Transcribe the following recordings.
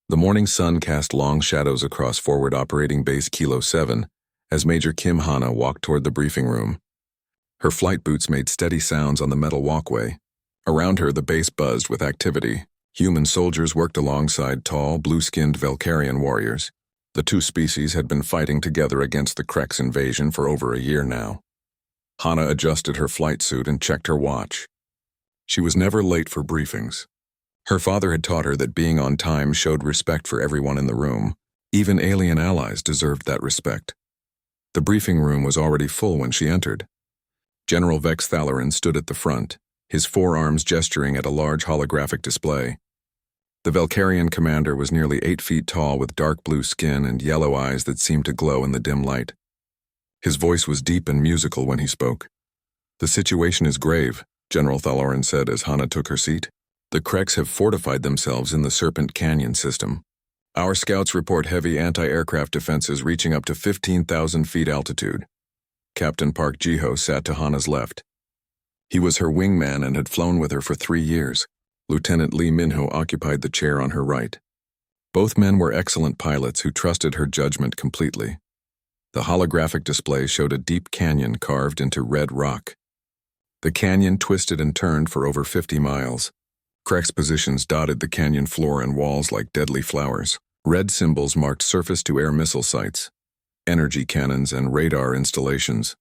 The morning sun cast long shadows across Forward Operating Base Kilo 7 as Major Kim Hana walked toward the briefing room. Her flight boots made steady sounds on the metal walkway. Around her, the base buzzed with activity. Human soldiers worked alongside tall, blue-skinned Valkyrian warriors. The two species had been fighting together against the Kreks invasion for over a year now. Hana adjusted her flight suit and checked her watch. She was never late for briefings. Her father had taught her that being on time showed respect for everyone in the room. Even alien allies deserved that respect. The briefing room was already full when she entered. General Vex Thalarin stood at the front, his forearms gesturing at a large holographic display. The Valkyrian commander was nearly 8 feet tall with dark blue skin and yellow eyes that seemed to glow in the dim light. His voice was deep and musical when he spoke. "The situation is grave," General Thalarin said as Hana took her seat. "The Kreks have fortified themselves in the Serpent Canyon system. Our scouts report heavy anti-aircraft defenses reaching up to 15,000 feet altitude." Captain Park Jiho sat to Hana's left. He was her wingman and had flown with her for 3 years. Lieutenant Lee Minho occupied the chair on her right. Both men were excellent pilots who trusted her judgment completely. The holographic display showed a deep canyon carved into red rock. The canyon twisted and turned for over 50 miles. Kreks positions dotted the canyon floor and walls like deadly flowers. Red symbols marked surface-to-air missile sites, energy cannons, and radar installations.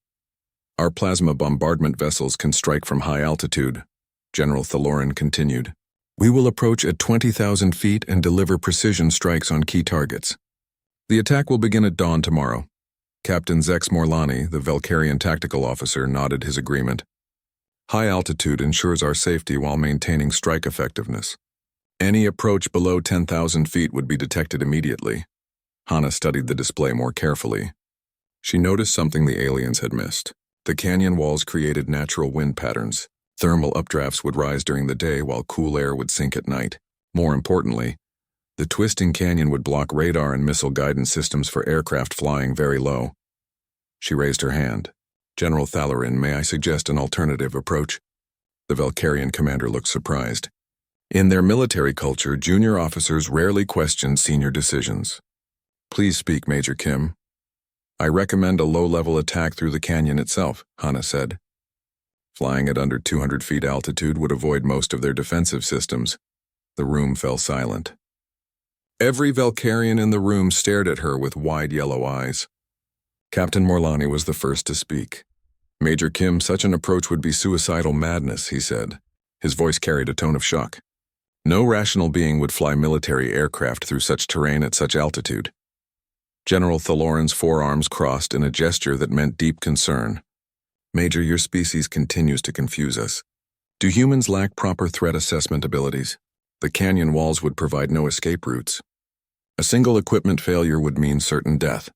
"Our plasma bombardment vessels can strike from high altitude," General Thalarin continued. "We will approach at 20,000 feet and deliver precision strikes on key targets. The attack will begin at dawn tomorrow." Captain Zex Morlani, the Valkyrian tactical officer, nodded his agreement. "High altitude ensures our safety while maintaining strike effectiveness. Any approach below 10,000 feet would be detected immediately." Hana studied the display more carefully. She noticed something the aliens had missed. The canyon walls created natural wind patterns. Thermal updrafts would rise during the day while cool air would sink at night. More importantly, the twisting canyon would block radar and missile guidance systems for aircraft flying very low. She raised her hand. "General Thalarin, may I suggest an alternative approach?" The Valkyrian commander looked surprised. In their military culture, junior officers rarely questioned senior decisions. "Please speak, Major Kim." "I recommend a low-level attack through the canyon itself," Hana said. Flying at under 200 feet altitude would avoid most of their defensive systems. The room fell silent. Every Valkyrian in the room stared at her with wide yellow eyes. Captain Morlani was the first to speak. "Major Kim, such an approach would be suicidal madness," he said. His voice carried a tone of shock. "No rational being would fly military aircraft through such terrain at such altitude." General Thalarin's forearms crossed in a gesture that meant deep concern. "Major, your species continues to confuse us. Do humans lack proper threat assessment abilities? The canyon walls would provide no escape routes. A single equipment failure would mean certain death."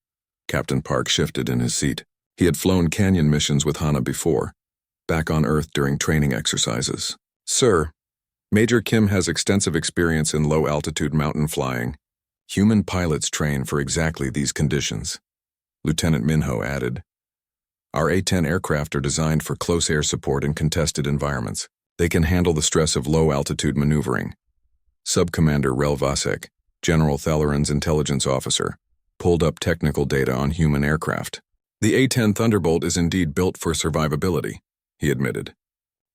Captain Park shifted in his seat. He had flown canyon missions with Hana before, back on Earth during training exercises. "Sir, Major Kim has extensive experience in low-altitude mountain flying. Human pilots train for exactly these conditions." Lieutenant Minho added, "Our A-10 aircraft are designed for close air support in contested environments. They can handle the stress of low-altitude maneuvering." Subcommander Rel Vasek, General Thalarin's intelligence officer, pulled up technical data on human aircraft. "The A-10 Thunderbolt is indeed built for survivability," he admitted.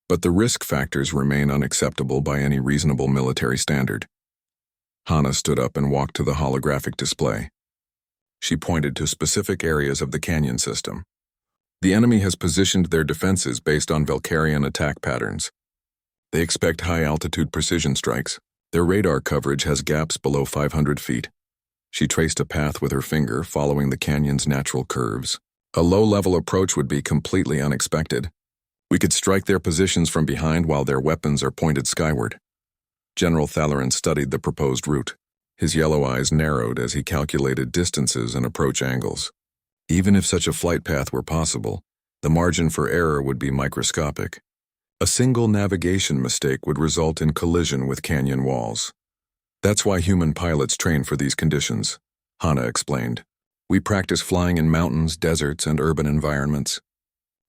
"But the risk factors remain unacceptable by any reasonable military standard." Hana stood up and walked to the holographic display. She pointed to specific areas of the canyon system. "The enemy has positioned their defenses based on Valkyrian attack patterns. They expect high-altitude precision strikes. Their radar coverage has gaps below 500 feet. She traced a path with her finger, following the canyon's natural curves. "A low-level approach would be completely unexpected. We could strike their positions from behind while their weapons are pointed skyward." General Thalarin studied the proposed route. His yellow eyes narrowed as he calculated distances and approach angles. Even if such a flight path were possible, the margin for error would be microscopic. A single navigation mistake would result in collision with canyon walls. "That's why human pilots train for these conditions," Hana explained. "We practice flying in mountains, deserts, and urban environments.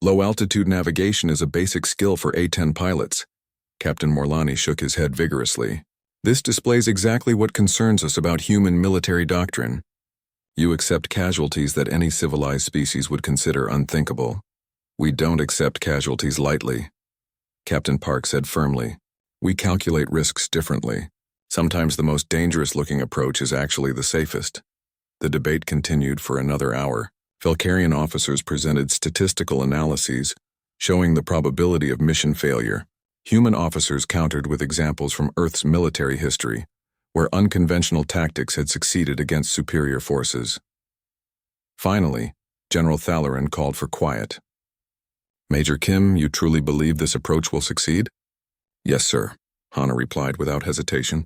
Low-altitude navigation is a basic skill for A-10 pilots." Captain Morlani shook his head vigorously. This displays exactly what concerns us about human military doctrine. You accept casualties that any civilized species would consider unthinkable. We don't accept casualties lightly, Captain Park said firmly. We calculate risks differently. Sometimes the most dangerous-looking approach is actually the safest. The debate continued for another hour. Valkyrian officers presented statistical analyses showing the probability of mission failure. Human officers countered with examples from Earth's military history, where unconventional tactics had succeeded against superior forces. Finally, General Thalloran called for quiet. Major Kim, you truly believe this approach will succeed? Yes, sir, Hana replied without hesitation.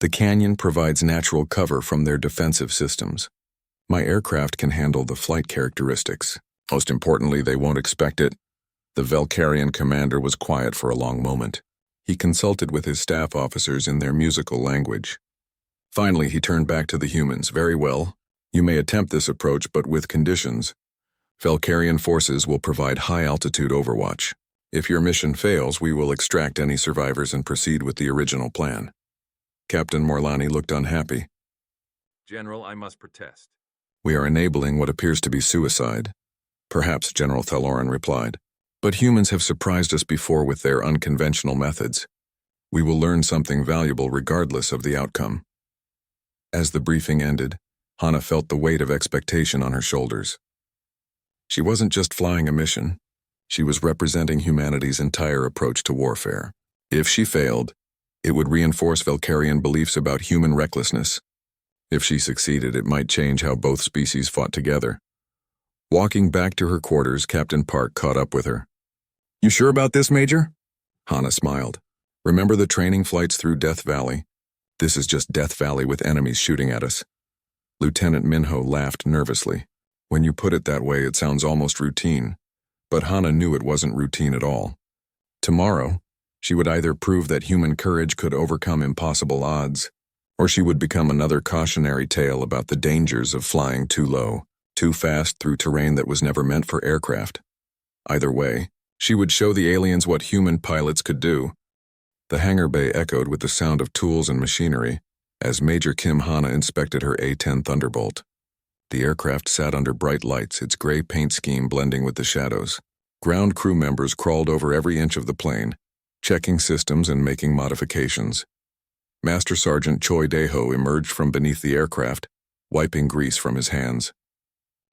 The canyon provides natural cover from their defensive systems. My aircraft can handle the flight characteristics. Most importantly, they won't expect it. The Valkyrian commander was quiet for a long moment. He consulted with his staff officers in their musical language. Finally, he turned back to the humans. Very well. You may attempt this approach, but with conditions. Valkyrian forces will provide high-altitude overwatch. If your mission fails, we will extract any survivors and proceed with the original plan. Captain Morlani looked unhappy. General, I must protest. We are enabling what appears to be suicide. Perhaps, General Thalloran replied. But humans have surprised us before with their unconventional methods. We will learn something valuable regardless of the outcome. As the briefing ended, Hana felt the weight of expectation on her shoulders. She wasn't just flying a mission. She was representing humanity's entire approach to warfare. If she failed, it would reinforce Valkyrian beliefs about human recklessness. If she succeeded, it might change how both species fought together. Walking back to her quarters, Captain Park caught up with her. You sure about this, Major? Hana smiled. Remember the training flights through Death Valley? This is just Death Valley with enemies shooting at us. Lieutenant Minho laughed nervously. When you put it that way, it sounds almost routine. But Hana knew it wasn't routine at all. Tomorrow, she would either prove that human courage could overcome impossible odds, or she would become another cautionary tale about the dangers of flying too low, too fast through terrain that was never meant for aircraft. Either way, she would show the aliens what human pilots could do. The hangar bay echoed with the sound of tools and machinery as Major Kim Hana inspected her A-10 Thunderbolt. The aircraft sat under bright lights, its gray paint scheme blending with the shadows. Ground crew members crawled over every inch of the plane, checking systems and making modifications. Master Sergeant Choi Daeho emerged from beneath the aircraft, wiping grease from his hands.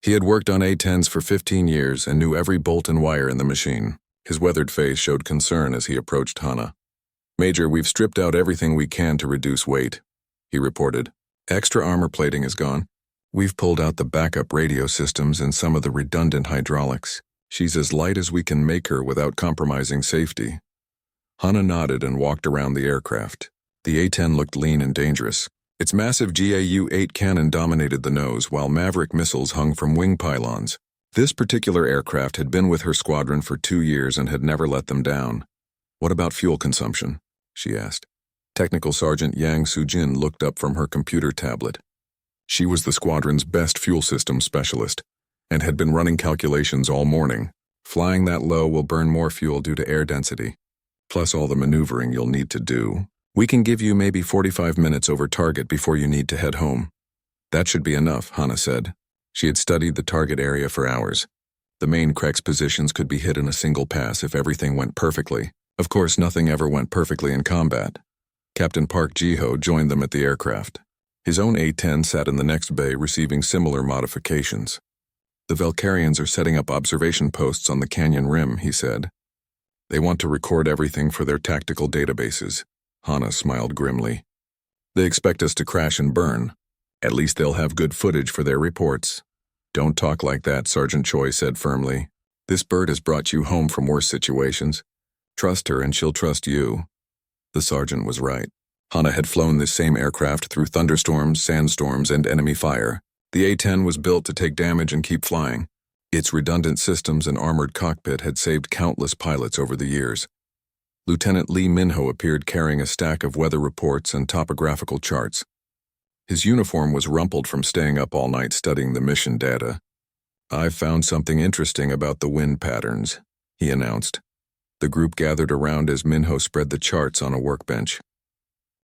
He had worked on A-10s for 15 years and knew every bolt and wire in the machine. His weathered face showed concern as he approached Hana. Major, we've stripped out everything we can to reduce weight, he reported. Extra armor plating is gone. We've pulled out the backup radio systems and some of the redundant hydraulics. She's as light as we can make her without compromising safety. Hana nodded and walked around the aircraft. The A-10 looked lean and dangerous. Its massive GAU-8 cannon dominated the nose, while Maverick missiles hung from wing pylons. This particular aircraft had been with her squadron for 2 years and had never let them down. What about fuel consumption? She asked. Technical Sergeant Yang Sujin looked up from her computer tablet. She was the squadron's best fuel system specialist and had been running calculations all morning. Flying that low will burn more fuel due to air density, plus all the maneuvering you'll need to do. We can give you maybe 45 minutes over target before you need to head home. That should be enough, Hana said. She had studied the target area for hours. The main Krex positions could be hit in a single pass if everything went perfectly. Of course, nothing ever went perfectly in combat. Captain Park Ji-ho joined them at the aircraft. His own A-10 sat in the next bay receiving similar modifications. The Valkyrians are setting up observation posts on the canyon rim, he said. They want to record everything for their tactical databases. Hana smiled grimly. They expect us to crash and burn. At least they'll have good footage for their reports. Don't talk like that, Sergeant Choi said firmly. This bird has brought you home from worse situations. Trust her and she'll trust you. The sergeant was right. Hana had flown this same aircraft through thunderstorms, sandstorms, and enemy fire. The A-10 was built to take damage and keep flying. Its redundant systems and armored cockpit had saved countless pilots over the years. Lieutenant Lee Minho appeared carrying a stack of weather reports and topographical charts. His uniform was rumpled from staying up all night studying the mission data. I've found something interesting about the wind patterns, he announced. The group gathered around as Minho spread the charts on a workbench.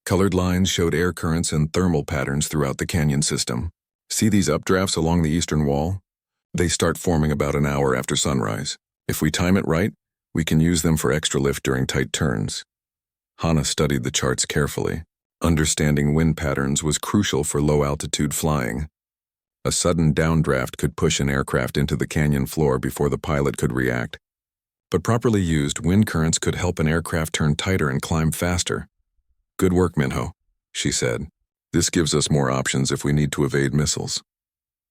Colored lines showed air currents and thermal patterns throughout the canyon system. See these updrafts along the eastern wall? They start forming about an hour after sunrise. If we time it right, we can use them for extra lift during tight turns. Hana studied the charts carefully. Understanding wind patterns was crucial for low-altitude flying. A sudden downdraft could push an aircraft into the canyon floor before the pilot could react. But properly used, wind currents could help an aircraft turn tighter and climb faster. "Good work, Minho," she said. "This gives us more options if we need to evade missiles."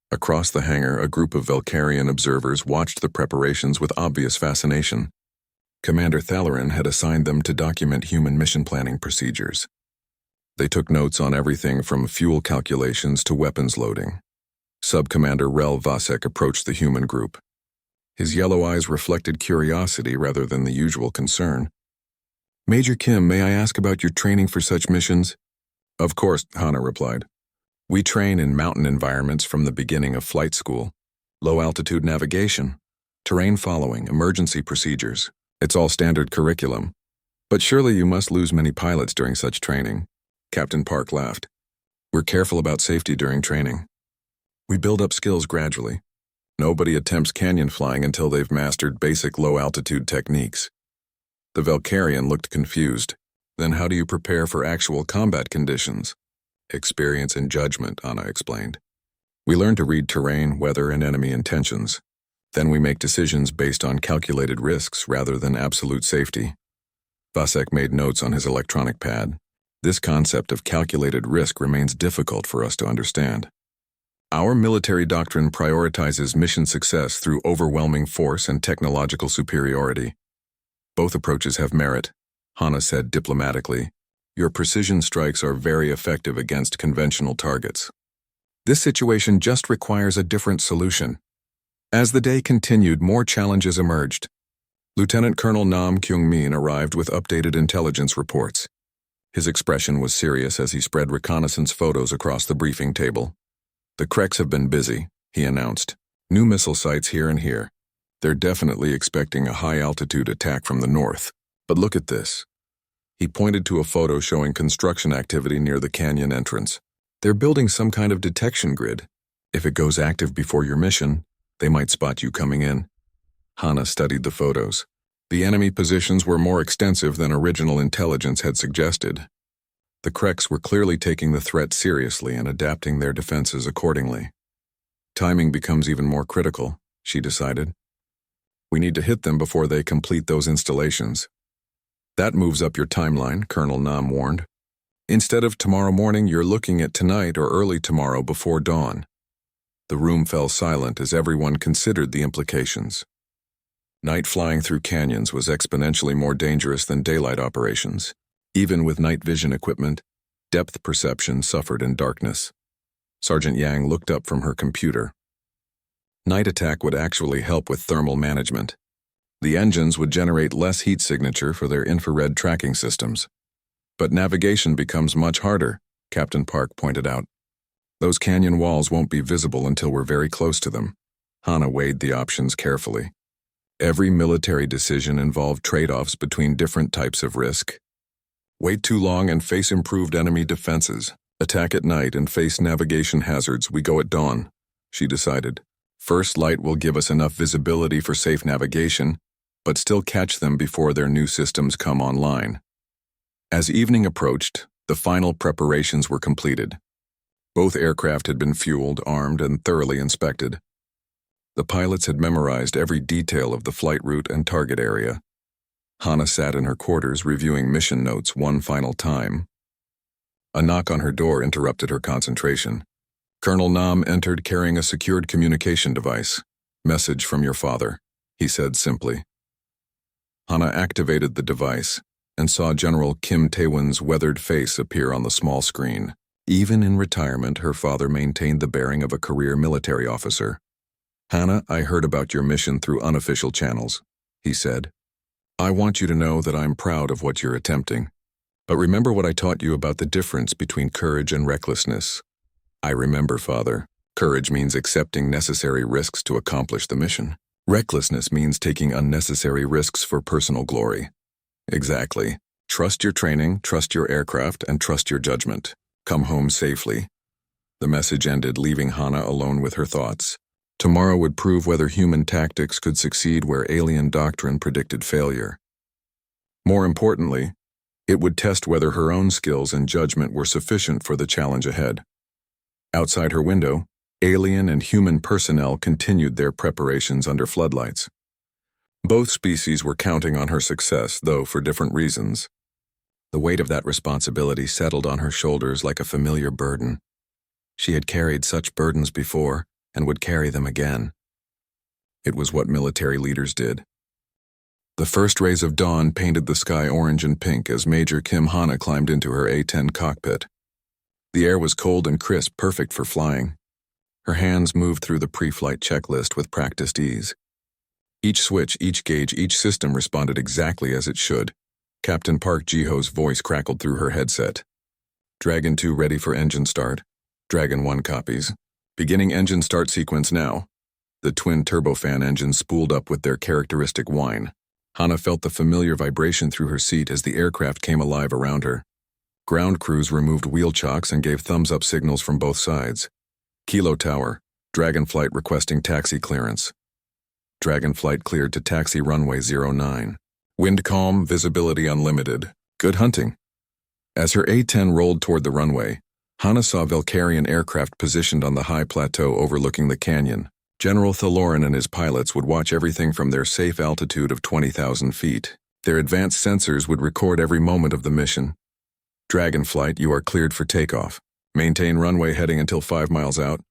Across the hangar, a group of Valkyrian observers watched the preparations with obvious fascination. Commander Thalarin had assigned them to document human mission planning procedures. They took notes on everything from fuel calculations to weapons loading. Sub-Commander Rel Vasek approached the human group. His yellow eyes reflected curiosity rather than the usual concern. "Major Kim, may I ask about your training for such missions?" "Of course," Hana replied. "We train in mountain environments from the beginning of flight school. Low-altitude navigation, terrain following, emergency procedures. It's all standard curriculum. But surely you must lose many pilots during such training." Captain Park laughed. "We're careful about safety during training. We build up skills gradually. Nobody attempts canyon flying until they've mastered basic low-altitude techniques." The Valkyrian looked confused. "Then how do you prepare for actual combat conditions?" "Experience and judgment," Anna explained. "We learn to read terrain, weather, and enemy intentions. Then we make decisions based on calculated risks rather than absolute safety." Vasek made notes on his electronic pad. "This concept of calculated risk remains difficult for us to understand. Our military doctrine prioritizes mission success through overwhelming force and technological superiority. Both approaches have merit," Hana said diplomatically. "Your precision strikes are very effective against conventional targets. This situation just requires a different solution." As the day continued, more challenges emerged. Lieutenant Colonel Nam Kyung-min arrived with updated intelligence reports. His expression was serious as he spread reconnaissance photos across the briefing table. "The Kreks have been busy," he announced. "New missile sites here and here. They're definitely expecting a high-altitude attack from the north. But look at this." He pointed to a photo showing construction activity near the canyon entrance. "They're building some kind of detection grid. If it goes active before your mission, they might spot you coming in." Hana studied the photos. The enemy positions were more extensive than original intelligence had suggested. The Kreks were clearly taking the threat seriously and adapting their defenses accordingly. "Timing becomes even more critical," she decided. "We need to hit them before they complete those installations." "That moves up your timeline," Colonel Nam warned. "Instead of tomorrow morning, you're looking at tonight or early tomorrow before dawn." The room fell silent as everyone considered the implications. Night flying through canyons was exponentially more dangerous than daylight operations. Even with night vision equipment, depth perception suffered in darkness. Sergeant Yang looked up from her computer. Night attack would actually help with thermal management. The engines would generate less heat signature for their infrared tracking systems. But navigation becomes much harder, Captain Park pointed out. "Those canyon walls won't be visible until we're very close to them." Hana weighed the options carefully. Every military decision involved trade-offs between different types of risk. "Wait too long and face improved enemy defenses. Attack at night and face navigation hazards. We go at dawn," she decided. "First light will give us enough visibility for safe navigation, but still catch them before their new systems come online." As evening approached, the final preparations were completed. Both aircraft had been fueled, armed, and thoroughly inspected. The pilots had memorized every detail of the flight route and target area. Hana sat in her quarters reviewing mission notes one final time. A knock on her door interrupted her concentration. Colonel Nam entered carrying a secured communication device. "Message from your father," he said simply. Hana activated the device and saw General Kim Tae-won's weathered face appear on the small screen. Even in retirement, her father maintained the bearing of a career military officer. "Hana, I heard about your mission through unofficial channels," he said. "I want you to know that I'm proud of what you're attempting. But remember what I taught you about the difference between courage and recklessness." "I remember, Father. Courage means accepting necessary risks to accomplish the mission. Recklessness means taking unnecessary risks for personal glory." "Exactly. Trust your training, trust your aircraft, and trust your judgment. Come home safely. The message ended, leaving Hana alone with her thoughts. Tomorrow would prove whether human tactics could succeed where alien doctrine predicted failure. More importantly, it would test whether her own skills and judgment were sufficient for the challenge ahead. Outside her window, alien and human personnel continued their preparations under floodlights. Both species were counting on her success, though for different reasons. The weight of that responsibility settled on her shoulders like a familiar burden. She had carried such burdens before and would carry them again. It was what military leaders did. The first rays of dawn painted the sky orange and pink as Major Kim Hana climbed into her A-10 cockpit. The air was cold and crisp, perfect for flying. Her hands moved through the pre-flight checklist with practiced ease. Each switch, each gauge, each system responded exactly as it should. Captain Park Ji-ho's voice crackled through her headset. Dragon 2 ready for engine start. Dragon 1 copies. Beginning engine start sequence now. The twin turbofan engines spooled up with their characteristic whine. Hana felt the familiar vibration through her seat as the aircraft came alive around her. Ground crews removed wheel chocks and gave thumbs-up signals from both sides. Kilo Tower, Dragonflight requesting taxi clearance. Dragonflight cleared to taxi runway 09. Wind calm, visibility unlimited. Good hunting. As her A-10 rolled toward the runway, Hana saw Valkyrian aircraft positioned on the high plateau overlooking the canyon. General Thaloran and his pilots would watch everything from their safe altitude of 20,000 feet. Their advanced sensors would record every moment of the mission. Dragonflight, you are cleared for takeoff. Maintain runway heading until 5 miles out,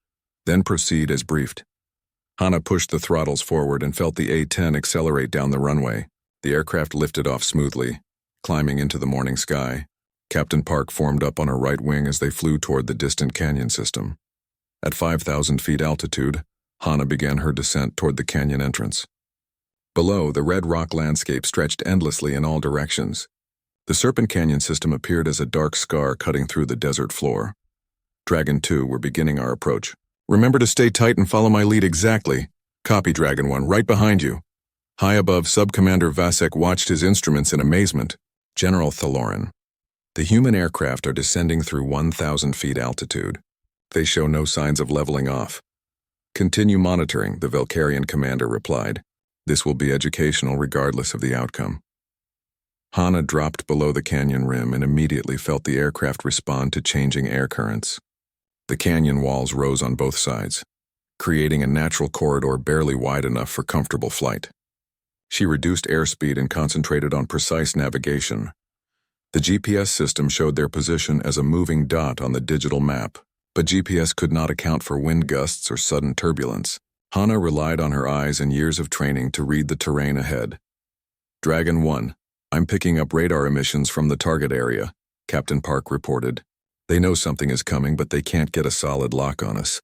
then proceed as briefed. Hana pushed the throttles forward and felt the A-10 accelerate down the runway. The aircraft lifted off smoothly, climbing into the morning sky. Captain Park formed up on her right wing as they flew toward the distant canyon system. At 5,000 feet altitude, Hana began her descent toward the canyon entrance. Below, the red rock landscape stretched endlessly in all directions. The Serpent Canyon system appeared as a dark scar cutting through the desert floor. Dragon 2, we're beginning our approach. Remember to stay tight and follow my lead exactly. Copy, Dragon 1, right behind you. High above, Sub-Commander Vasek watched his instruments in amazement. General Thaloran. The human aircraft are descending through 1,000 feet altitude. They show no signs of leveling off. Continue monitoring, the Valkyrian commander replied. This will be educational regardless of the outcome. Hana dropped below the canyon rim and immediately felt the aircraft respond to changing air currents. The canyon walls rose on both sides, creating a natural corridor barely wide enough for comfortable flight. She reduced airspeed and concentrated on precise navigation. The GPS system showed their position as a moving dot on the digital map, but GPS could not account for wind gusts or sudden turbulence. Hana relied on her eyes and years of training to read the terrain ahead. Dragon 1, I'm picking up radar emissions from the target area, Captain Park reported. They know something is coming, but they can't get a solid lock on us.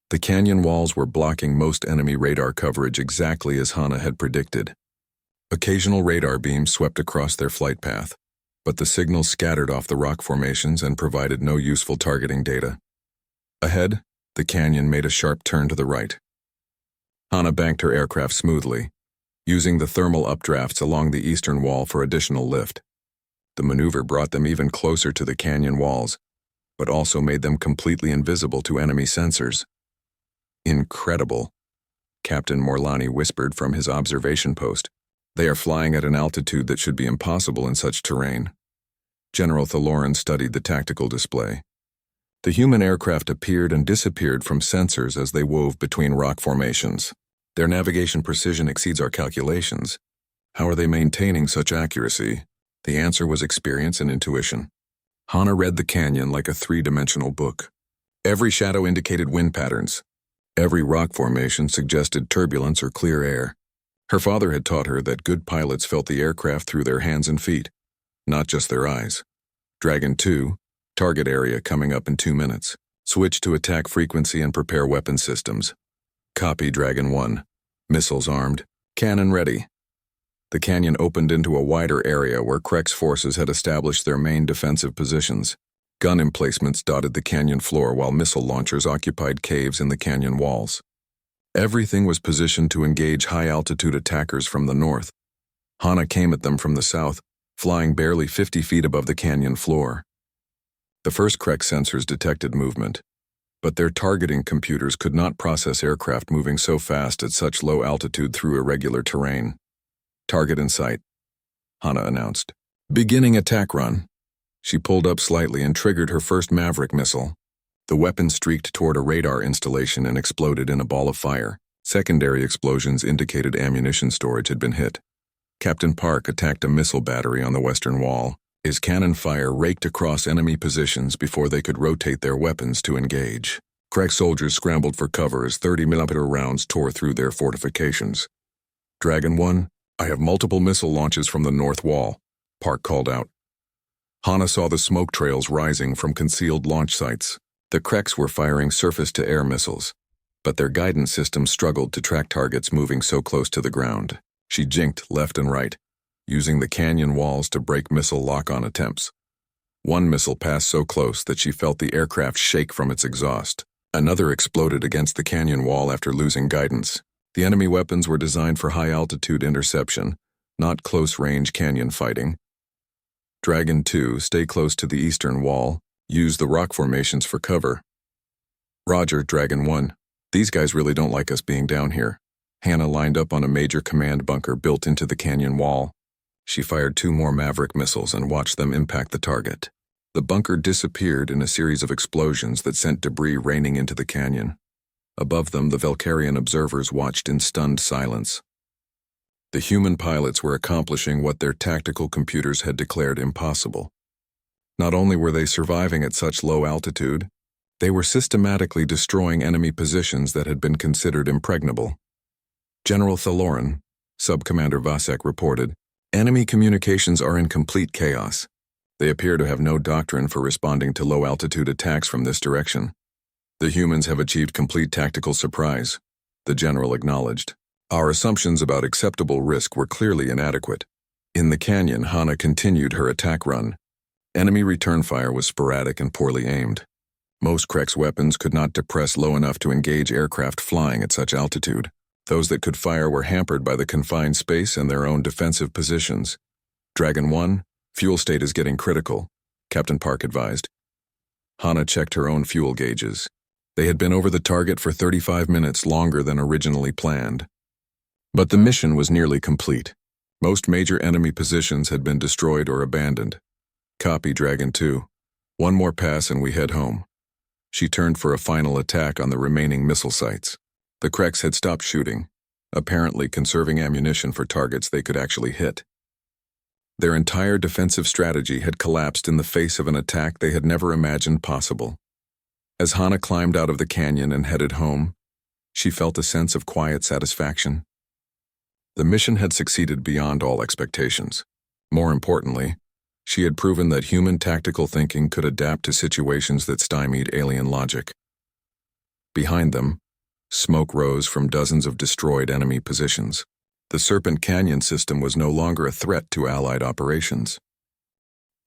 The canyon walls were blocking most enemy radar coverage exactly as Hana had predicted. Occasional radar beams swept across their flight path, but the signals scattered off the rock formations and provided no useful targeting data. Ahead, the canyon made a sharp turn to the right. Hana banked her aircraft smoothly, using the thermal updrafts along the eastern wall for additional lift. The maneuver brought them even closer to the canyon walls, but also made them completely invisible to enemy sensors. Incredible, Captain Morlani whispered from his observation post. They are flying at an altitude that should be impossible in such terrain. General Thaloran studied the tactical display. The human aircraft appeared and disappeared from sensors as they wove between rock formations. Their navigation precision exceeds our calculations. How are they maintaining such accuracy? The answer was experience and intuition. Hana read the canyon like a three-dimensional book. Every shadow indicated wind patterns. Every rock formation suggested turbulence or clear air. Her father had taught her that good pilots felt the aircraft through their hands and feet, not just their eyes. Dragon 2, target area coming up in 2 minutes. Switch to attack frequency and prepare weapon systems. Copy, Dragon 1. Missiles armed. Cannon ready. The canyon opened into a wider area where Krek's forces had established their main defensive positions. Gun emplacements dotted the canyon floor while missile launchers occupied caves in the canyon walls. Everything was positioned to engage high-altitude attackers from the north. Hana came at them from the south, flying barely 50 feet above the canyon floor. The first Krek sensors detected movement, but their targeting computers could not process aircraft moving so fast at such low altitude through irregular terrain. "Target in sight," Hana announced. "Beginning attack run." She pulled up slightly and triggered her first Maverick missile. The weapon streaked toward a radar installation and exploded in a ball of fire. Secondary explosions indicated ammunition storage had been hit. Captain Park attacked a missile battery on the western wall. His cannon fire raked across enemy positions before they could rotate their weapons to engage. Krek soldiers scrambled for cover as 30mm rounds tore through their fortifications. "Dragon 1, I have multiple missile launches from the north wall," Park called out. Hana saw the smoke trails rising from concealed launch sites. The Kreks were firing surface-to-air missiles, but their guidance systems struggled to track targets moving so close to the ground. She jinked left and right, using the canyon walls to break missile lock-on attempts. One missile passed so close that she felt the aircraft shake from its exhaust. Another exploded against the canyon wall after losing guidance. The enemy weapons were designed for high-altitude interception, not close-range canyon fighting. "Dragon 2, stay close to the eastern wall. Use the rock formations for cover." "Roger, Dragon 1. These guys really don't like us being down here." Hana lined up on a major command bunker built into the canyon wall. She fired 2 more Maverick missiles and watched them impact the target. The bunker disappeared in a series of explosions that sent debris raining into the canyon. Above them, the Valkyrian observers watched in stunned silence. The human pilots were accomplishing what their tactical computers had declared impossible. Not only were they surviving at such low altitude, they were systematically destroying enemy positions that had been considered impregnable. General Thaloran, Sub-Commander Vasek reported, "Enemy communications are in complete chaos. They appear to have no doctrine for responding to low-altitude attacks from this direction. The humans have achieved complete tactical surprise," the general acknowledged. "Our assumptions about acceptable risk were clearly inadequate." In the canyon, Hana continued her attack run. Enemy return fire was sporadic and poorly aimed. Most Krek's weapons could not depress low enough to engage aircraft flying at such altitude. Those that could fire were hampered by the confined space and their own defensive positions. "Dragon 1, fuel state is getting critical," Captain Park advised. Hana checked her own fuel gauges. They had been over the target for 35 minutes longer than originally planned. But the mission was nearly complete. Most major enemy positions had been destroyed or abandoned. "Copy, Dragon 2. One more pass and we head home." She turned for a final attack on the remaining missile sites. The Kreks had stopped shooting, apparently conserving ammunition for targets they could actually hit. Their entire defensive strategy had collapsed in the face of an attack they had never imagined possible. As Hana climbed out of the canyon and headed home, she felt a sense of quiet satisfaction. The mission had succeeded beyond all expectations. More importantly, she had proven that human tactical thinking could adapt to situations that stymied alien logic. Behind them, smoke rose from dozens of destroyed enemy positions. The Serpent Canyon system was no longer a threat to Allied operations.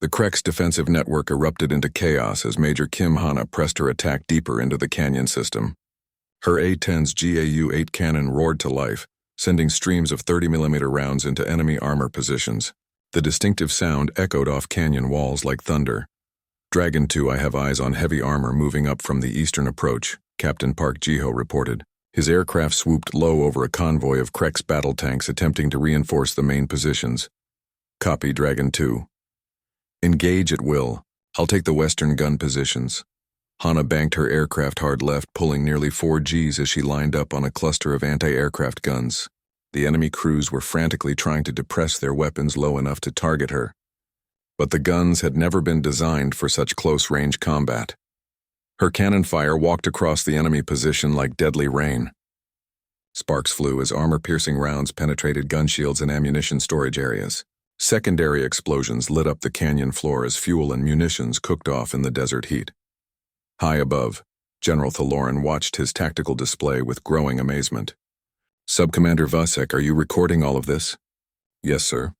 The Krek's defensive network erupted into chaos as Major Kim Hana pressed her attack deeper into the canyon system. Her A-10's GAU-8 cannon roared to life, sending streams of 30mm rounds into enemy armor positions. The distinctive sound echoed off canyon walls like thunder. "Dragon 2, I have eyes on heavy armor moving up from the eastern approach," Captain Park Jiho reported. His aircraft swooped low over a convoy of Krek's battle tanks attempting to reinforce the main positions. "Copy, Dragon 2. Engage at will. I'll take the western gun positions." Hana banked her aircraft hard left, pulling nearly 4 Gs as she lined up on a cluster of anti-aircraft guns. The enemy crews were frantically trying to depress their weapons low enough to target her. But the guns had never been designed for such close-range combat. Her cannon fire walked across the enemy position like deadly rain. Sparks flew as armor-piercing rounds penetrated gun shields and ammunition storage areas. Secondary explosions lit up the canyon floor as fuel and munitions cooked off in the desert heat. High above, General Thaloran watched his tactical display with growing amazement. "Sub-Commander Vasek, are you recording all of this?" "Yes, sir.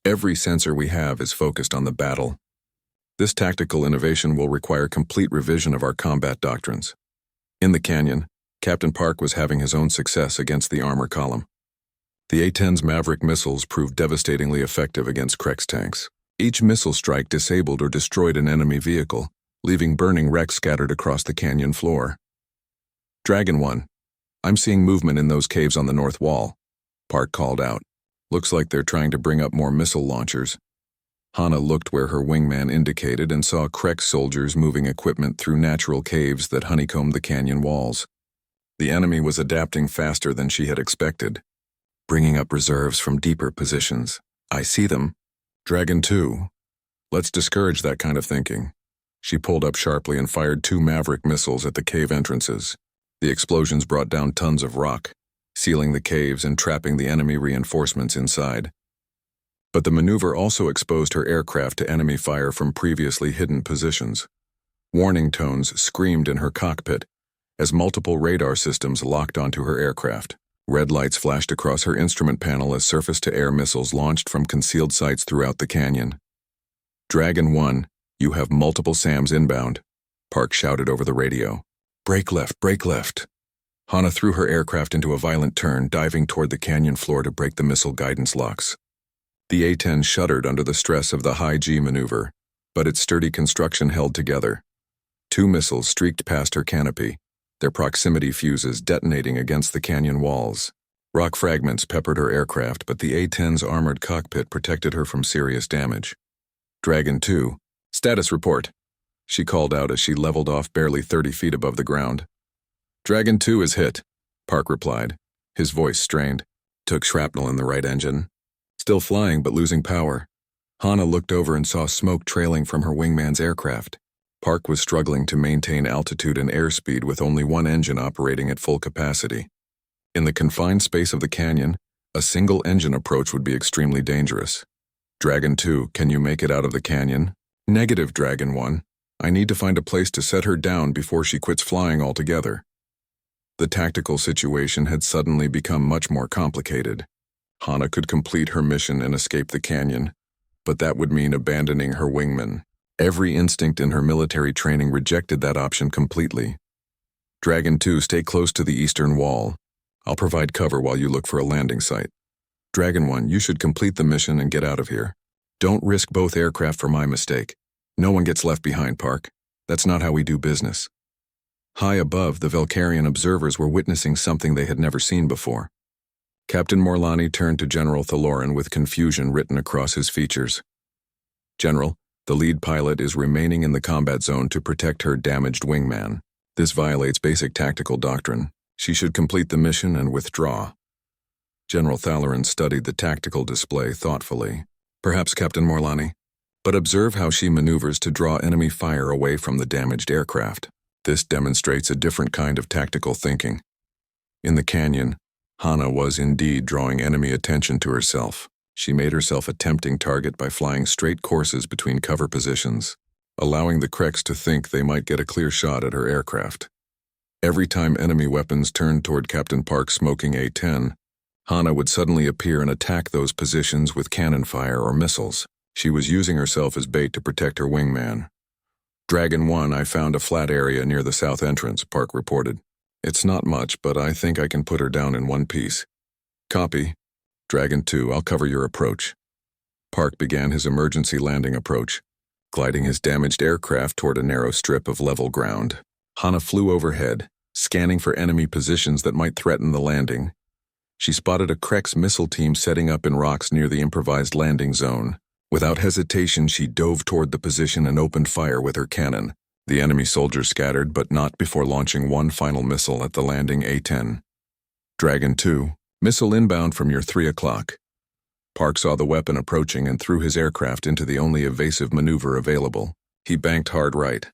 Every sensor we have is focused on the battle. This tactical innovation will require complete revision of our combat doctrines." In the canyon, Captain Park was having his own success against the armor column. The A-10's Maverick missiles proved devastatingly effective against Krek's tanks. Each missile strike disabled or destroyed an enemy vehicle, leaving burning wrecks scattered across the canyon floor. Dragon 1, I'm seeing movement in those caves on the north wall, Park called out. Looks like they're trying to bring up more missile launchers. Hana looked where her wingman indicated and saw Krek soldiers moving equipment through natural caves that honeycombed the canyon walls. The enemy was adapting faster than she had expected, bringing up reserves from deeper positions. I see them. Dragon 2. Let's discourage that kind of thinking. She pulled up sharply and fired 2 Maverick missiles at the cave entrances. The explosions brought down tons of rock, sealing the caves and trapping the enemy reinforcements inside. But the maneuver also exposed her aircraft to enemy fire from previously hidden positions. Warning tones screamed in her cockpit as multiple radar systems locked onto her aircraft. Red lights flashed across her instrument panel as surface-to-air missiles launched from concealed sites throughout the canyon. Dragon 1, you have multiple SAMs inbound, Park shouted over the radio. Brake left, brake left. Hana threw her aircraft into a violent turn, diving toward the canyon floor to break the missile guidance locks. The A-10 shuddered under the stress of the high-G maneuver, but its sturdy construction held together. 2 missiles streaked past her canopy, their proximity fuses detonating against the canyon walls. Rock fragments peppered her aircraft, but the A-10's armored cockpit protected her from serious damage. Dragon 2, status report, she called out as she leveled off barely 30 feet above the ground. Dragon 2 is hit, Park replied, his voice strained. Took shrapnel in the right engine. Still flying but losing power. Hana looked over and saw smoke trailing from her wingman's aircraft. Park was struggling to maintain altitude and airspeed with only 1 engine operating at full capacity. In the confined space of the canyon, a single engine approach would be extremely dangerous. Dragon 2, can you make it out of the canyon? Negative, Dragon 1. I need to find a place to set her down before she quits flying altogether. The tactical situation had suddenly become much more complicated. Hana could complete her mission and escape the canyon, but that would mean abandoning her wingman. Every instinct in her military training rejected that option completely. Dragon 2, stay close to the eastern wall. I'll provide cover while you look for a landing site. Dragon 1, you should complete the mission and get out of here. Don't risk both aircraft for my mistake. No one gets left behind, Park. That's not how we do business. High above, the Velkarian observers were witnessing something they had never seen before. Captain Morlani turned to General Thaloran with confusion written across his features. General, the lead pilot is remaining in the combat zone to protect her damaged wingman. This violates basic tactical doctrine. She should complete the mission and withdraw. General Thaloran studied the tactical display thoughtfully. Perhaps, Captain Morlani, but observe how she maneuvers to draw enemy fire away from the damaged aircraft. This demonstrates a different kind of tactical thinking. In the canyon, Hana was indeed drawing enemy attention to herself. She made herself a tempting target by flying straight courses between cover positions, allowing the Kreks to think they might get a clear shot at her aircraft. Every time enemy weapons turned toward Captain Park's smoking A-10, Hana would suddenly appear and attack those positions with cannon fire or missiles. She was using herself as bait to protect her wingman. Dragon 1, I found a flat area near the south entrance, Park reported. It's not much, but I think I can put her down in one piece. Copy. Dragon 2, I'll cover your approach. Park began his emergency landing approach, gliding his damaged aircraft toward a narrow strip of level ground. Hana flew overhead, scanning for enemy positions that might threaten the landing. She spotted a Krek's missile team setting up in rocks near the improvised landing zone. Without hesitation, she dove toward the position and opened fire with her cannon. The enemy soldiers scattered, but not before launching one final missile at the landing A-10. Dragon 2, missile inbound from your 3 o'clock. Park saw the weapon approaching and threw his aircraft into the only evasive maneuver available. He banked hard right,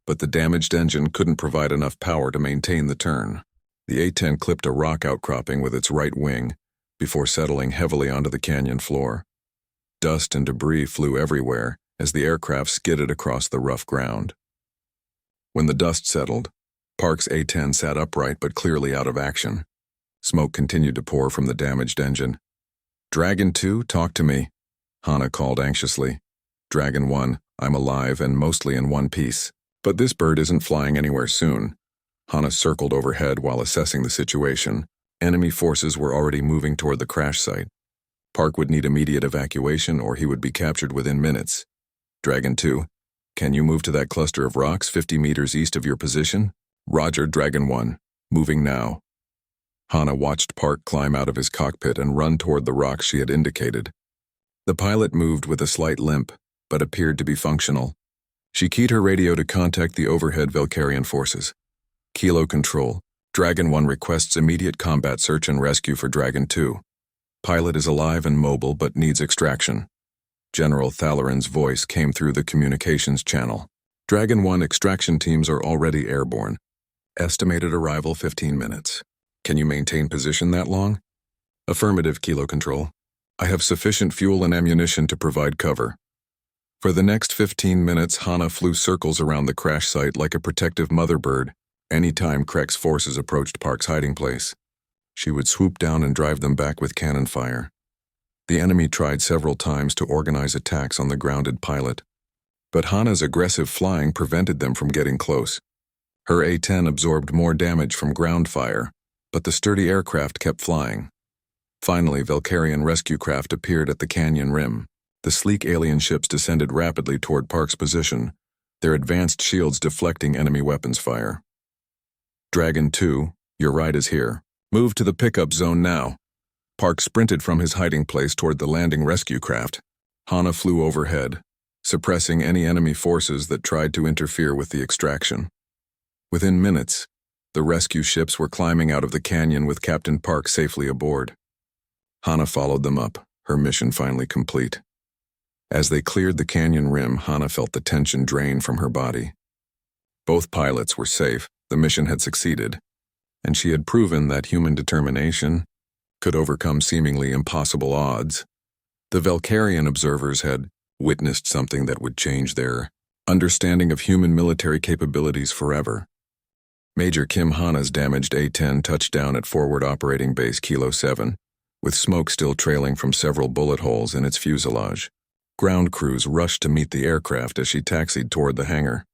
but the damaged engine couldn't provide enough power to maintain the turn. The A-10 clipped a rock outcropping with its right wing before settling heavily onto the canyon floor. Dust and debris flew everywhere as the aircraft skidded across the rough ground. When the dust settled, Park's A-10 sat upright but clearly out of action. Smoke continued to pour from the damaged engine. Dragon 2, talk to me, Hana called anxiously. Dragon 1, I'm alive and mostly in one piece, but this bird isn't flying anywhere soon. Hana circled overhead while assessing the situation. Enemy forces were already moving toward the crash site. Park would need immediate evacuation or he would be captured within minutes. Dragon 2, can you move to that cluster of rocks 50 meters east of your position? Roger, Dragon 1. Moving now. Hana watched Park climb out of his cockpit and run toward the rocks she had indicated. The pilot moved with a slight limp, but appeared to be functional. She keyed her radio to contact the overhead Valkyrian forces. Kilo Control, Dragon 1 requests immediate combat search and rescue for Dragon 2. Pilot is alive and mobile but needs extraction. General Thalarin's voice came through the communications channel. Dragon 1 extraction teams are already airborne. Estimated arrival 15 minutes. Can you maintain position that long? Affirmative, Kilo Control. I have sufficient fuel and ammunition to provide cover. For the next 15 minutes, Hana flew circles around the crash site like a protective mother bird. Anytime Krek's forces approached Park's hiding place, she would swoop down and drive them back with cannon fire. The enemy tried several times to organize attacks on the grounded pilot, but Hana's aggressive flying prevented them from getting close. Her A-10 absorbed more damage from ground fire, but the sturdy aircraft kept flying. Finally, Valkyrian rescue craft appeared at the canyon rim. The sleek alien ships descended rapidly toward Park's position, their advanced shields deflecting enemy weapons fire. Dragon 2, your ride is here. Move to the pickup zone now. Park sprinted from his hiding place toward the landing rescue craft. Hana flew overhead, suppressing any enemy forces that tried to interfere with the extraction. Within minutes, the rescue ships were climbing out of the canyon with Captain Park safely aboard. Hana followed them up, her mission finally complete. As they cleared the canyon rim, Hana felt the tension drain from her body. Both pilots were safe, the mission had succeeded, and she had proven that human determination could overcome seemingly impossible odds. The Valkyrian observers had witnessed something that would change their understanding of human military capabilities forever. Major Kim Hana's damaged A-10 touched down at Forward Operating Base Kilo 7, with smoke still trailing from several bullet holes in its fuselage. Ground crews rushed to meet the aircraft as she taxied toward the hangar.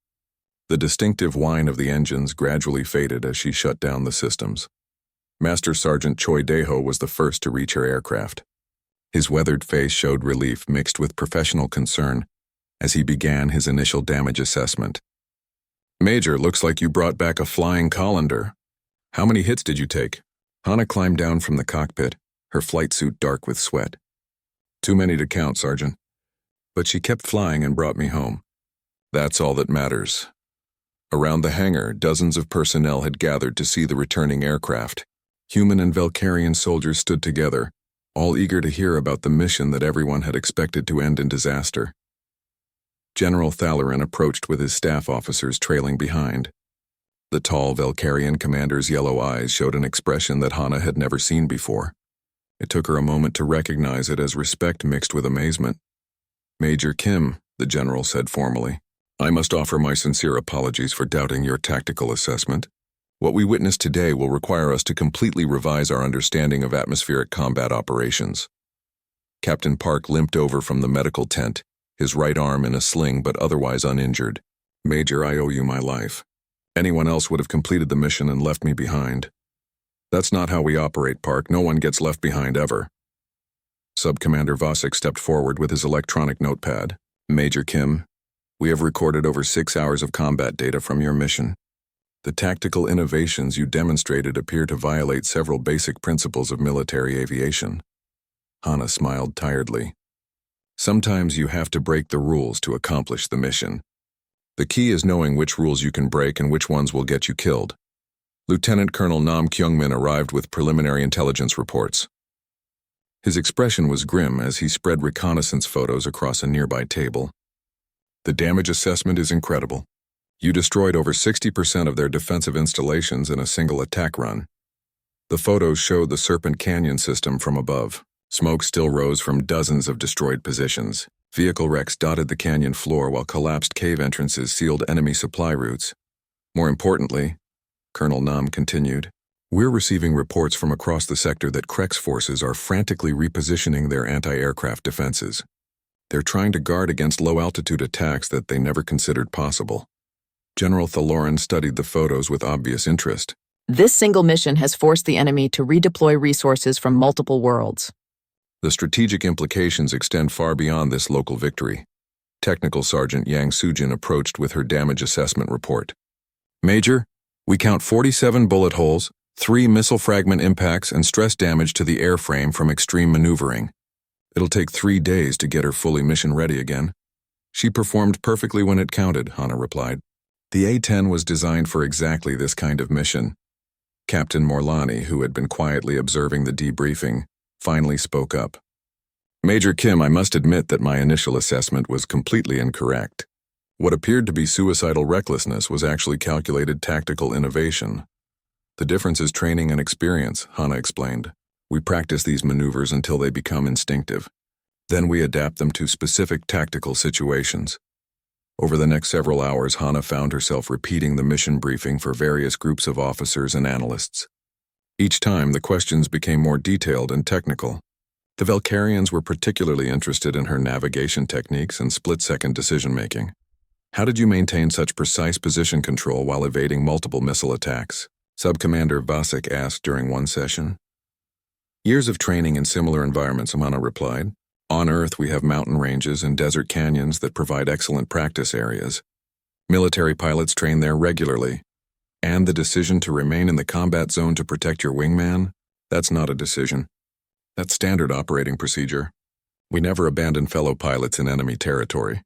The distinctive whine of the engines gradually faded as she shut down the systems. Master Sergeant Choi Daeho was the first to reach her aircraft. His weathered face showed relief mixed with professional concern as he began his initial damage assessment. Major, looks like you brought back a flying colander. How many hits did you take? Hana climbed down from the cockpit, her flight suit dark with sweat. Too many to count, Sergeant. But she kept flying and brought me home. That's all that matters. Around the hangar, dozens of personnel had gathered to see the returning aircraft. Human and Valkyrian soldiers stood together, all eager to hear about the mission that everyone had expected to end in disaster. General Thalarin approached with his staff officers trailing behind. The tall Valkyrian commander's yellow eyes showed an expression that Hana had never seen before. It took her a moment to recognize it as respect mixed with amazement. Major Kim, the general said formally, I must offer my sincere apologies for doubting your tactical assessment. What we witnessed today will require us to completely revise our understanding of atmospheric combat operations. Captain Park limped over from the medical tent, his right arm in a sling but otherwise uninjured. Major, I owe you my life. Anyone else would have completed the mission and left me behind. That's not how we operate, Park. No one gets left behind ever. Sub-Commander Vosik stepped forward with his electronic notepad. Major Kim, we have recorded over 6 hours of combat data from your mission. The tactical innovations you demonstrated appear to violate several basic principles of military aviation. Hana smiled tiredly. Sometimes you have to break the rules to accomplish the mission. The key is knowing which rules you can break and which ones will get you killed. Lieutenant Colonel Nam Kyungmin arrived with preliminary intelligence reports. His expression was grim as he spread reconnaissance photos across a nearby table. The damage assessment is incredible. You destroyed over 60% of their defensive installations in a single attack run. The photos showed the Serpent Canyon system from above. Smoke still rose from dozens of destroyed positions. Vehicle wrecks dotted the canyon floor while collapsed cave entrances sealed enemy supply routes. More importantly, Colonel Nam continued, we're receiving reports from across the sector that Krek's forces are frantically repositioning their anti-aircraft defenses. They're trying to guard against low-altitude attacks that they never considered possible. General Thaloran studied the photos with obvious interest. This single mission has forced the enemy to redeploy resources from multiple worlds. The strategic implications extend far beyond this local victory. Technical Sergeant Yang Sujin approached with her damage assessment report. Major, we count 47 bullet holes, 3 missile fragment impacts, and stress damage to the airframe from extreme maneuvering. It'll take 3 days to get her fully mission-ready again. She performed perfectly when it counted, Hana replied. The A-10 was designed for exactly this kind of mission. Captain Morlani, who had been quietly observing the debriefing, finally spoke up. Major Kim, I must admit that my initial assessment was completely incorrect. What appeared to be suicidal recklessness was actually calculated tactical innovation. The difference is training and experience, Hana explained. We practice these maneuvers until they become instinctive. Then we adapt them to specific tactical situations. Over the next several hours, Hana found herself repeating the mission briefing for various groups of officers and analysts. Each time, the questions became more detailed and technical. The Valkyrians were particularly interested in her navigation techniques and split-second decision-making. How did you maintain such precise position control while evading multiple missile attacks? Sub-Commander Vasek asked during one session. Years of training in similar environments, Hana replied. On Earth, we have mountain ranges and desert canyons that provide excellent practice areas. Military pilots train there regularly. And the decision to remain in the combat zone to protect your wingman? That's not a decision. That's standard operating procedure. We never abandon fellow pilots in enemy territory.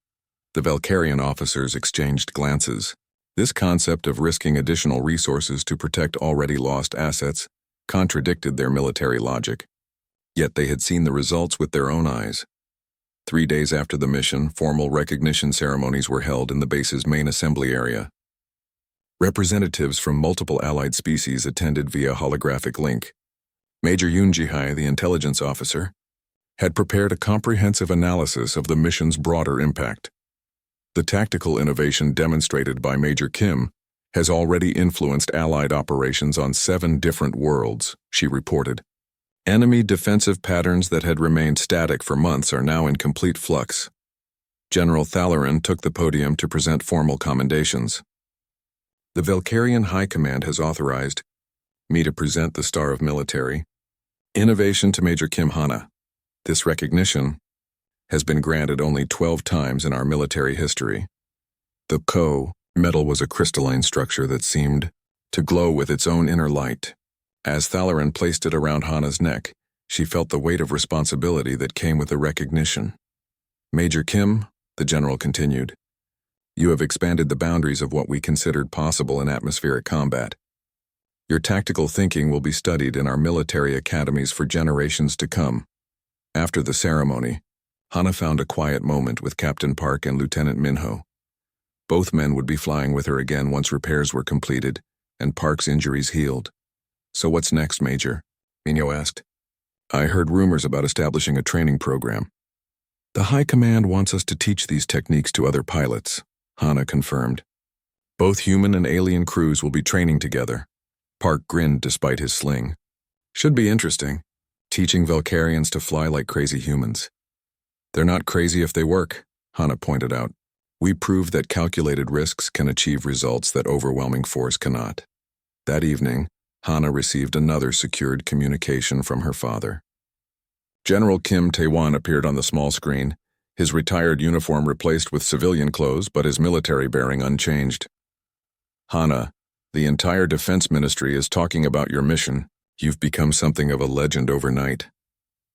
The Valkyrian officers exchanged glances. This concept of risking additional resources to protect already lost assets contradicted their military logic. Yet they had seen the results with their own eyes. 3 days after the mission, formal recognition ceremonies were held in the base's main assembly area. Representatives from multiple allied species attended via holographic link. Major Yoon Ji-hai, the intelligence officer, had prepared a comprehensive analysis of the mission's broader impact. The tactical innovation demonstrated by Major Kim has already influenced allied operations on 7 different worlds, she reported. Enemy defensive patterns that had remained static for months are now in complete flux. General Thalarin took the podium to present formal commendations. The Valkyrian High Command has authorized me to present the Star of Military Innovation to Major Kim Hana. This recognition has been granted only 12 times in our military history. The medal was a crystalline structure that seemed to glow with its own inner light. As Thalarin placed it around Hana's neck, she felt the weight of responsibility that came with the recognition. Major Kim, the general continued, you have expanded the boundaries of what we considered possible in atmospheric combat. Your tactical thinking will be studied in our military academies for generations to come. After the ceremony, Hana found a quiet moment with Captain Park and Lieutenant Minho. Both men would be flying with her again once repairs were completed and Park's injuries healed. So what's next, Major? Minho asked. I heard rumors about establishing a training program. The High Command wants us to teach these techniques to other pilots, Hana confirmed. Both human and alien crews will be training together. Park grinned despite his sling. Should be interesting, teaching Valkyrians to fly like crazy humans. They're not crazy if they work, Hana pointed out. We proved that calculated risks can achieve results that overwhelming force cannot. That evening, Hana received another secured communication from her father. General Kim Tae-won appeared on the small screen, his retired uniform replaced with civilian clothes but his military bearing unchanged. Hana, the entire defense ministry is talking about your mission. You've become something of a legend overnight.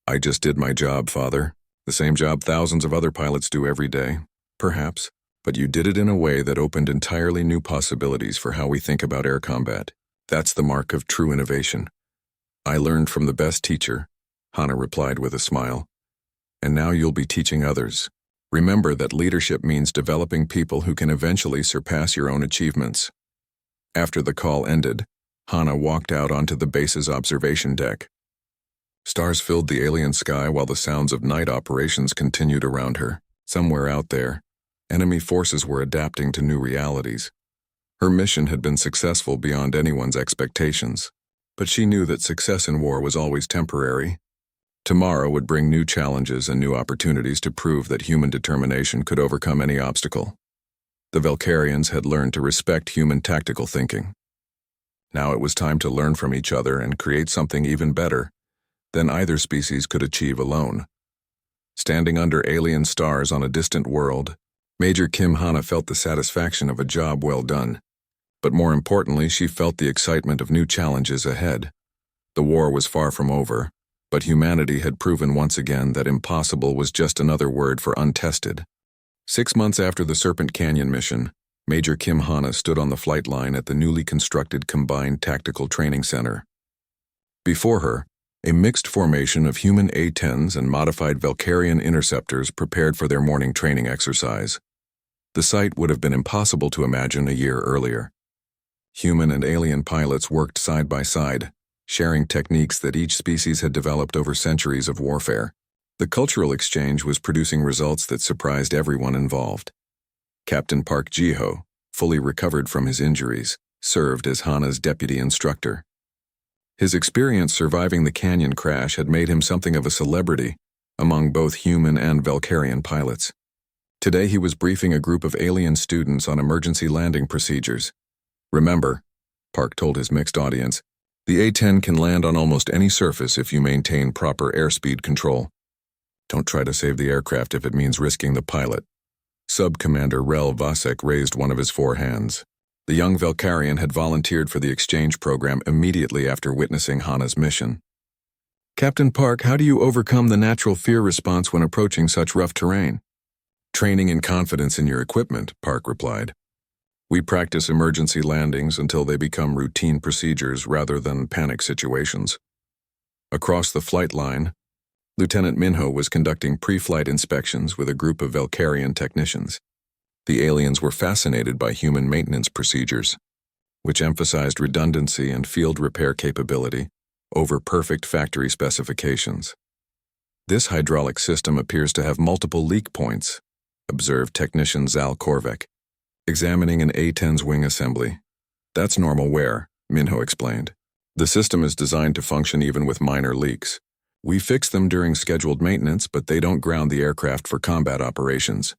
I just did my job, Father. The same job thousands of other pilots do every day, perhaps, but you did it in a way that opened entirely new possibilities for how we think about air combat. That's the mark of true innovation. I learned from the best teacher, Hana replied with a smile. And now you'll be teaching others. Remember that leadership means developing people who can eventually surpass your own achievements. After the call ended, Hana walked out onto the base's observation deck. Stars filled the alien sky while the sounds of night operations continued around her. Somewhere out there, enemy forces were adapting to new realities. Her mission had been successful beyond anyone's expectations, but she knew that success in war was always temporary. Tomorrow would bring new challenges and new opportunities to prove that human determination could overcome any obstacle. The Valkyrians had learned to respect human tactical thinking. Now it was time to learn from each other and create something even better, than either species could achieve alone. Standing under alien stars on a distant world, Major Kim Hana felt the satisfaction of a job well done. But more importantly, she felt the excitement of new challenges ahead. The war was far from over, but humanity had proven once again that impossible was just another word for untested. 6 months after the Serpent Canyon mission, Major Kim Hana stood on the flight line at the newly constructed Combined Tactical Training Center. Before her, a mixed formation of human A-10s and modified Valkyrian interceptors prepared for their morning training exercise. The sight would have been impossible to imagine a year earlier. Human and alien pilots worked side by side, sharing techniques that each species had developed over centuries of warfare. The cultural exchange was producing results that surprised everyone involved. Captain Park Ji-ho, fully recovered from his injuries, served as Hana's deputy instructor. His experience surviving the canyon crash had made him something of a celebrity among both human and Valkyrian pilots. Today he was briefing a group of alien students on emergency landing procedures. "Remember," Park told his mixed audience, "the A-10 can land on almost any surface if you maintain proper airspeed control. Don't try to save the aircraft if it means risking the pilot." Sub-Commander Rel Vasek raised one of his 4 hands. The young Valkyrian had volunteered for the exchange program immediately after witnessing Hana's mission. "Captain Park, how do you overcome the natural fear response when approaching such rough terrain?" "Training and confidence in your equipment," Park replied. "We practice emergency landings until they become routine procedures rather than panic situations." Across the flight line, Lieutenant Minho was conducting pre-flight inspections with a group of Valkyrian technicians. The aliens were fascinated by human maintenance procedures, which emphasized redundancy and field repair capability over perfect factory specifications. "This hydraulic system appears to have multiple leak points," observed technician Zal Korvek, examining an A-10's wing assembly. "That's normal wear," Minho explained. "The system is designed to function even with minor leaks. We fix them during scheduled maintenance, but they don't ground the aircraft for combat operations."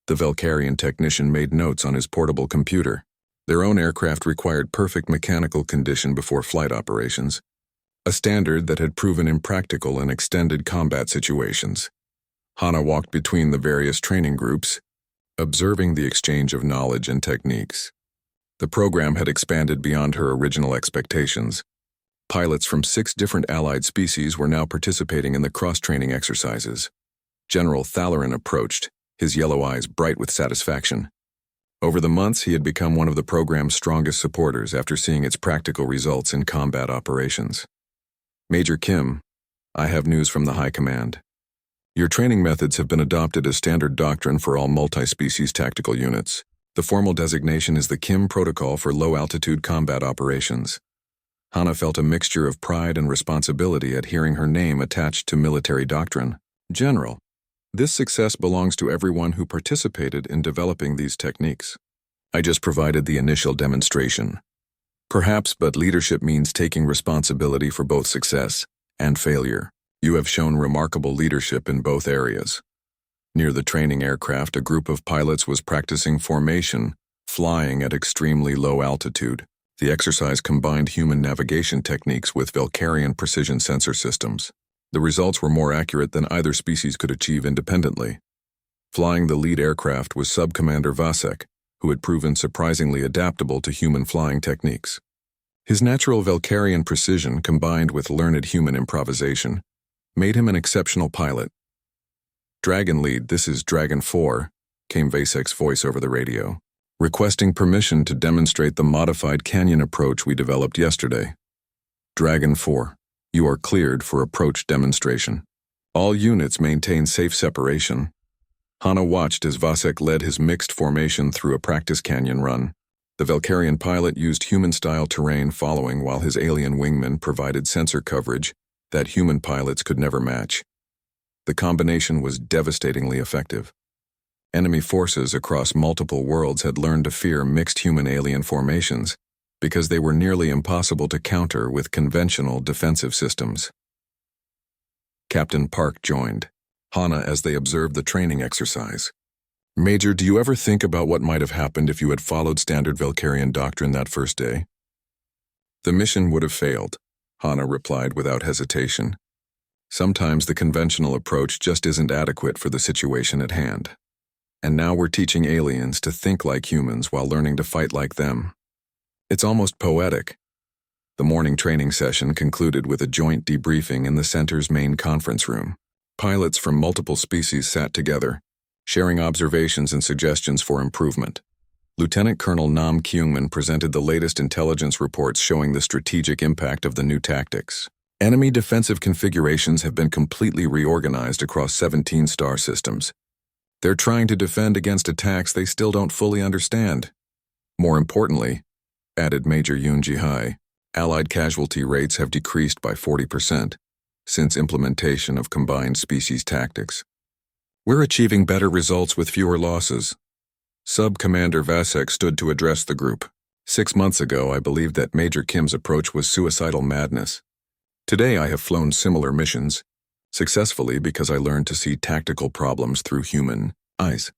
The Valkyrian technician made notes on his portable computer. Their own aircraft required perfect mechanical condition before flight operations, a standard that had proven impractical in extended combat situations. Hana walked between the various training groups, observing the exchange of knowledge and techniques. The program had expanded beyond her original expectations. Pilots from 6 different allied species were now participating in the cross-training exercises. General Thallerin approached, his yellow eyes bright with satisfaction. Over the months, he had become one of the program's strongest supporters after seeing its practical results in combat operations. "Major Kim, I have news from the High Command. Your training methods have been adopted as standard doctrine for all multi-species tactical units. The formal designation is the Kim Protocol for Low-Altitude Combat Operations." Hana felt a mixture of pride and responsibility at hearing her name attached to military doctrine. "General, this success belongs to everyone who participated in developing these techniques. I just provided the initial demonstration. Perhaps, but leadership means taking responsibility for both success and failure. You have shown remarkable leadership in both areas." Near the training aircraft, a group of pilots was practicing formation, flying at extremely low altitude. The exercise combined human navigation techniques with Valkyrian precision sensor systems. The results were more accurate than either species could achieve independently. Flying the lead aircraft was Sub-Commander Vasek, who had proven surprisingly adaptable to human flying techniques. His natural Valkyrian precision combined with learned human improvisation made him an exceptional pilot. "Dragon Lead, this is Dragon 4, came Vasek's voice over the radio. "Requesting permission to demonstrate the modified canyon approach we developed yesterday. Dragon 4, you are cleared for approach demonstration. All units maintain safe separation." Hana watched as Vasek led his mixed formation through a practice canyon run. The Valkyrian pilot used human-style terrain following while his alien wingman provided sensor coverage that human pilots could never match. The combination was devastatingly effective. Enemy forces across multiple worlds had learned to fear mixed human-alien formations because they were nearly impossible to counter with conventional defensive systems. Captain Park joined Hana as they observed the training exercise. "Major, do you ever think about what might have happened if you had followed standard Valkyrian doctrine that first day?" "The mission would have failed," Hana replied without hesitation. Sometimes the conventional approach just isn't adequate for the situation at hand. And now we're teaching aliens to think like humans while learning to fight like them. It's almost poetic. The morning training session concluded with a joint debriefing in the center's main conference room. Pilots from multiple species sat together, sharing observations and suggestions for improvement. Lieutenant Colonel Nam Kyungman presented the latest intelligence reports showing the strategic impact of the new tactics. Enemy defensive configurations have been completely reorganized across 17 star systems. They're trying to defend against attacks they still don't fully understand. More importantly, added Major Yoon Ji-hai, Allied casualty rates have decreased by 40% since implementation of combined species tactics. We're achieving better results with fewer losses. Sub-Commander Vasek stood to address the group. 6 months ago, I believed that Major Kim's approach was suicidal madness. Today, I have flown similar missions, successfully because I learned to see tactical problems through human eyes.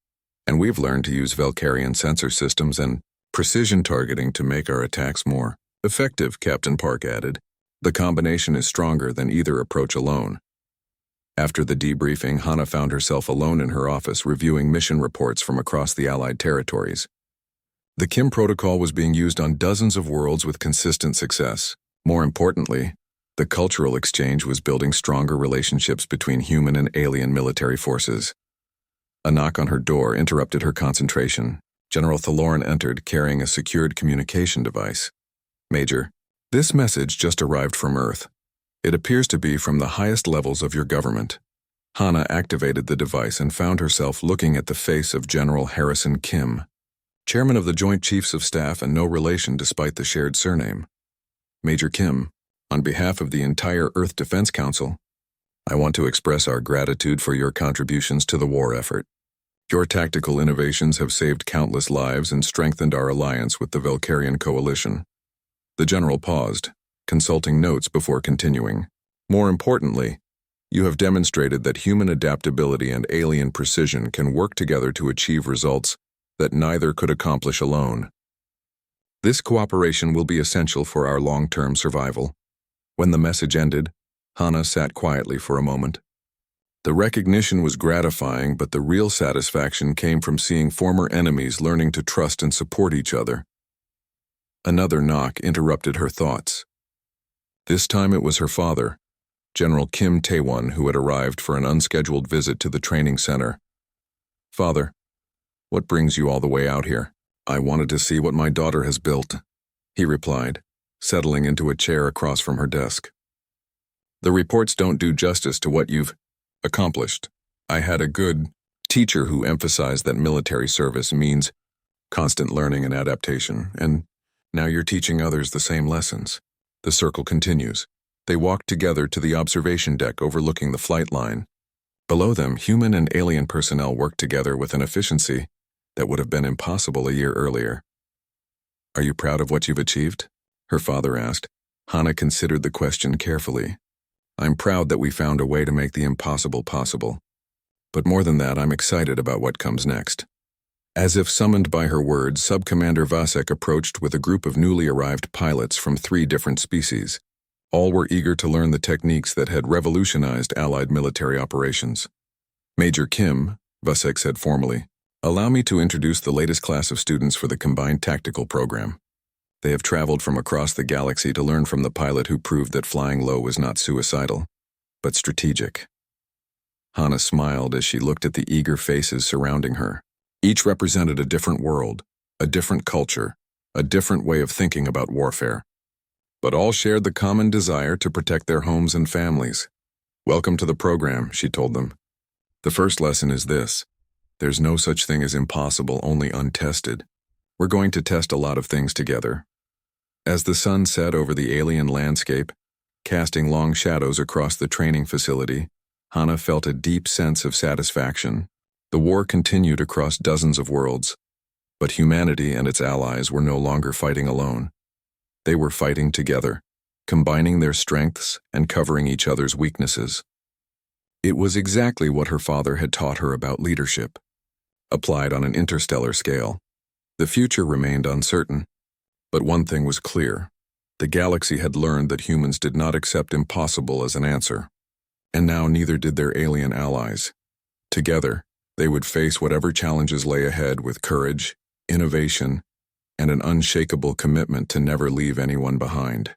And we've learned to use Valkyrian sensor systems and precision targeting to make our attacks more effective, Captain Park added. The combination is stronger than either approach alone. After the debriefing, Hana found herself alone in her office reviewing mission reports from across the Allied territories. The Kim protocol was being used on dozens of worlds with consistent success. More importantly, the cultural exchange was building stronger relationships between human and alien military forces. A knock on her door interrupted her concentration. General Thaloran entered carrying a secured communication device. Major, this message just arrived from Earth. It appears to be from the highest levels of your government. Hana activated the device and found herself looking at the face of General Harrison Kim, chairman of the Joint Chiefs of Staff and no relation despite the shared surname. Major Kim, on behalf of the entire Earth Defense Council, I want to express our gratitude for your contributions to the war effort. Your tactical innovations have saved countless lives and strengthened our alliance with the Valkyrian coalition. The general paused, consulting notes before continuing. More importantly, you have demonstrated that human adaptability and alien precision can work together to achieve results that neither could accomplish alone. This cooperation will be essential for our long-term survival. When the message ended, Hana sat quietly for a moment. The recognition was gratifying, but the real satisfaction came from seeing former enemies learning to trust and support each other. Another knock interrupted her thoughts. This time it was her father, General Kim Tae-won, who had arrived for an unscheduled visit to the training center. Father, what brings you all the way out here? I wanted to see what my daughter has built, he replied, settling into a chair across from her desk. The reports don't do justice to what you've accomplished. I had a good teacher who emphasized that military service means constant learning and adaptation, and now you're teaching others the same lessons. The circle continues. They walked together to the observation deck overlooking the flight line. Below them, human and alien personnel worked together with an efficiency that would have been impossible a year earlier. Are you proud of what you've achieved? Her father asked. Hana considered the question carefully. I'm proud that we found a way to make the impossible possible. But more than that, I'm excited about what comes next. As if summoned by her words, Sub-Commander Vasek approached with a group of newly arrived pilots from 3 different species. All were eager to learn the techniques that had revolutionized Allied military operations. Major Kim, Vasek said formally, allow me to introduce the latest class of students for the Combined Tactical Program. They have traveled from across the galaxy to learn from the pilot who proved that flying low was not suicidal, but strategic. Hana smiled as she looked at the eager faces surrounding her. Each represented a different world, a different culture, a different way of thinking about warfare. But all shared the common desire to protect their homes and families. Welcome to the program, she told them. The first lesson is this. There's no such thing as impossible, only untested. We're going to test a lot of things together. As the sun set over the alien landscape, casting long shadows across the training facility, Hana felt a deep sense of satisfaction. The war continued across dozens of worlds, but humanity and its allies were no longer fighting alone. They were fighting together, combining their strengths and covering each other's weaknesses. It was exactly what her father had taught her about leadership, applied on an interstellar scale. The future remained uncertain, but one thing was clear. The galaxy had learned that humans did not accept impossible as an answer. And now neither did their alien allies. Together, they would face whatever challenges lay ahead with courage, innovation, and an unshakable commitment to never leave anyone behind.